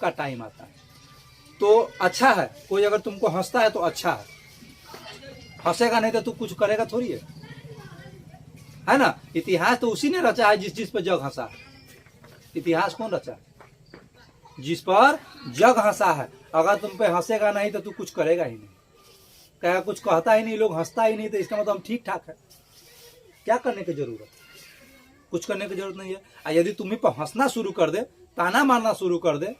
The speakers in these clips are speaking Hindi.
का टाइम आता है तो अच्छा है। कोई अगर तुमको हंसता है तो अच्छा है, हंसेगा नहीं तो तू कुछ करेगा थोड़ी है ना। इतिहास तो उसी ने रचा है जिस पर जग हंसा है। इतिहास कौन रचा है? जिस पर जग हंसा है। अगर तुम पे हंसेगा नहीं तो तू कुछ करेगा ही नहीं, क्या कुछ कहता ही नहीं, लोग हंसता ही नहीं, तो इसका मतलब हम ठीक ठाक है। क्या करने की जरूरत? कुछ करने की जरूरत नहीं है। यदि तुम्हें पर हंसना शुरू कर दे, ताना मारना शुरू कर दे,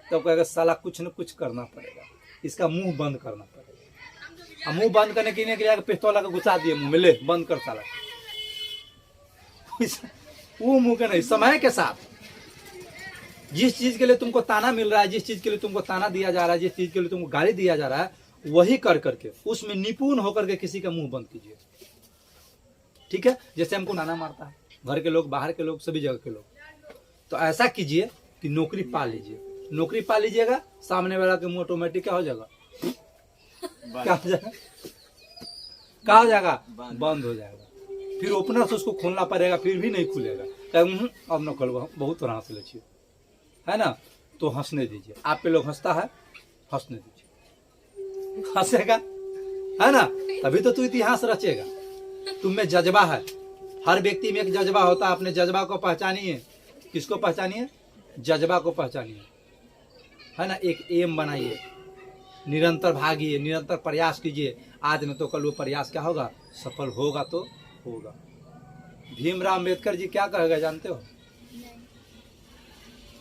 तो कहेगा साला कुछ न कुछ करना पड़ेगा, इसका मुंह बंद करना पड़ेगा। मुंह बंद करने के लिए पिस्तौल का घुसा दिए मुंह में, ले बंद कर साला। वो मुंह के नहीं, समय के साथ जिस चीज के लिए तुमको ताना मिल रहा है, जिस चीज के लिए तुमको ताना दिया जा रहा है, जिस चीज के लिए तुमको गाली दिया जा रहा है, वही कर करके उसमें निपुण होकर के किसी का मुंह बंद कीजिए। ठीक है? जैसे हमको ताना मारता है घर के लोग, बाहर के लोग, सभी जगह के लोग, तो ऐसा कीजिए कि नौकरी पा लीजिए। नौकरी पा लीजिएगा, सामने वाला के मुंह ऑटोमेटिक क्या हो जाएगा? क्या हो जाएगा? क्या हो जाएगा? बंद हो जाएगा। फिर ओपनर से उसको खोलना पड़ेगा, फिर भी नहीं खुलेगा। अब न खोलो, बहुत तरह से लचिए, है ना। तो हंसने दीजिए। आप पे लोग हंसता है, हंसने दीजिए, हंसेगा, है ना, तभी तो तू इतिहास रचेगा। तुम में जज्बा है, हर व्यक्ति में एक जज्बा होता है। अपने जज्बा को पहचानिए। किसको पहचानिए? जज्बा को पहचानिए, है ना। एक एम बनाइए, निरंतर भागिए, निरंतर प्रयास कीजिए। आज न तो कल वो प्रयास क्या होगा? सफल होगा तो होगा। भीमराव अम्बेडकर जी क्या कहेगा जानते हो?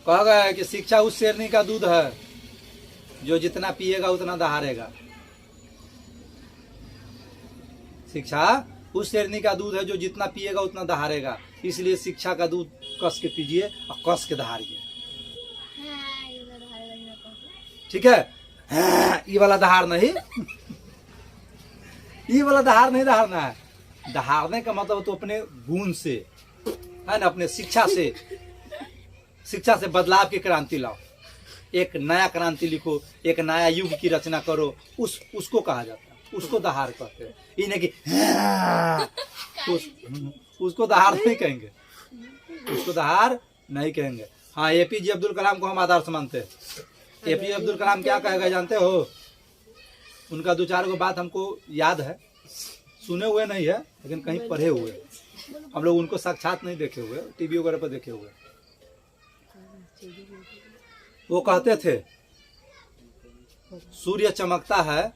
कहेगा कि शिक्षा उस शेरनी का दूध है जो जितना पिएगा उतना दहाड़ेगा। शिक्षा उस शेरनी का दूध है जो जितना पिएगा उतना दहाड़ेगा। इसलिए शिक्षा का दूध कस के पीजिए और कस के दहाड़िए। ठीक है? ये वाला दहाड़ नहीं, ये वाला दहाड़ नहीं दहाड़ना है। दहाड़ने का मतलब तो अपने गुण से, है ना, अपने शिक्षा से, शिक्षा से बदलाव की क्रांति लाओ। एक नया क्रांति लिखो, एक नया युग की रचना करो। उसको कहा जाता है, उसको दहाड़ कहते हैं। इन्हें कि उसको दहाड़ नहीं कहेंगे, उसको दहाड़ नहीं कहेंगे। हाँ, एपीजे अब्दुल कलाम को हम आदर्श मानते हैं। एपीजे अब्दुल कलाम क्या कहेगा जानते हो? उनका दो चार गो बात हमको याद है, सुने हुए नहीं है लेकिन कहीं पढ़े हुए। हम लोग उनको साक्षात नहीं देखे हुए, टीवी वगैरह पर देखे हुए। वो कहते थे सूर्य चमकता है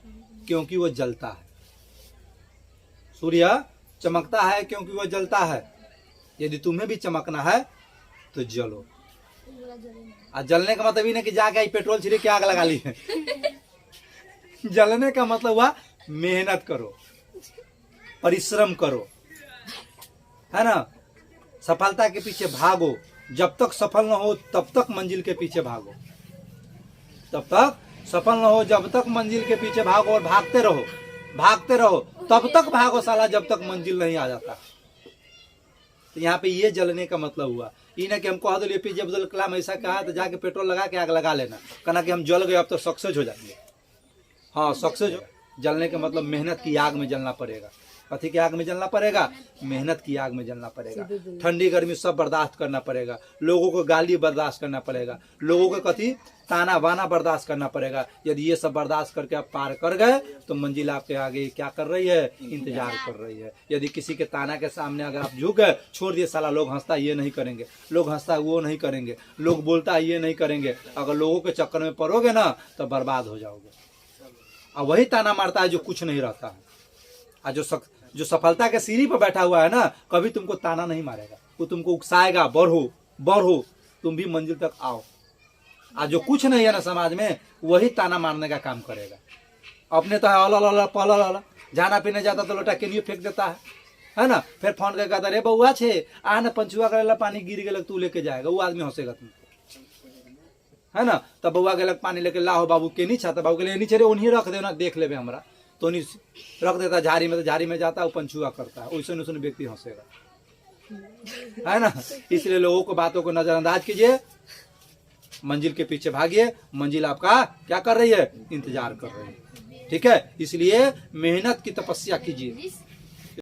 क्योंकि वो जलता है। सूर्य चमकता है क्योंकि वो जलता है। यदि तुम्हें भी चमकना है तो जलो। और जलने का मतलब ही नहीं कि जाके पेट्रोल छिड़क के आग लगा ली है। जलने का मतलब हुआ मेहनत करो, परिश्रम करो, है ना। सफलता के पीछे भागो। जब तक सफल न हो तब तक मंजिल के पीछे भागो। तब तक सफल न हो जब तक मंजिल के पीछे भागो, और भागते रहो, भागते रहो, तब तक भागो साला जब तक मंजिल नहीं आ जाता। तो यहाँ पे ये जलने का मतलब हुआ। ये ना कि हम कह दो एपीजे अब्दुल कलाम ऐसा कहा तो जाके पेट्रोल लगा के आग लगा लेना, कहना कि हम जल गए अब तो सक्सेस हो जाएंगे। हाँ, सक्सेस हो। जलने का मतलब मेहनत की आग में जलना पड़ेगा। कथी की आग में जलना पड़ेगा? मेहनत की आग में जलना पड़ेगा। ठंडी गर्मी सब बर्दाश्त करना पड़ेगा। लोगों को गाली बर्दाश्त करना पड़ेगा। लोगों को कथी ताना बाना बर्दाश्त करना पड़ेगा। यदि ये सब बर्दाश्त करके आप पार कर गए तो मंजिल आपके आगे क्या कर रही है? इंतजार कर रही है। यदि किसी के ताना के सामने अगर आप झुक गए, छोड़ दिए, साला लोग हंसता ये नहीं करेंगे, लोग हंसता वो नहीं करेंगे, लोग बोलता ये नहीं करेंगे, अगर लोगों के चक्कर में पड़ोगे ना तो बर्बाद हो जाओगे। और वही ताना मारता है जो कुछ नहीं रहता है। और जो सफलता के सीढ़ी पर बैठा हुआ है ना, कभी तुमको ताना नहीं मारेगा, वो तुमको उकसाएगा, बढ़ो बढ़ो, तुम भी मंजिल तक आओ। आज जो कुछ नहीं है ना समाज में, वही ताना मारने का काम करेगा। अपने तो है पल जाना पीने जाता तो लोटा केनियो फेंक देता है ना। फिर फोन करके कहता रे बउआ छे आ ना पंचुआ करेला पानी गिर गलक तू लेके जाएगा, वो आदमी हंसेगा तुम, है ना। तब बउआ गलक पानी लेके लाओ बाबू केनी छा, तो बाबू के लिए नीचे रे उन्हीं रख देना, देख लेबे हमरा, तो नहीं रख देता झाड़ी में, तो झाड़ी में जाता है, वो पंचुआ करता है। वैसे न व्यक्ति हंसेगा, है ना। इसलिए लोगों को बातों को नजरअंदाज कीजिए, मंजिल के पीछे भागिए। मंजिल आपका क्या कर रही है? इंतजार कर रही है। ठीक है? इसलिए मेहनत की तपस्या कीजिए।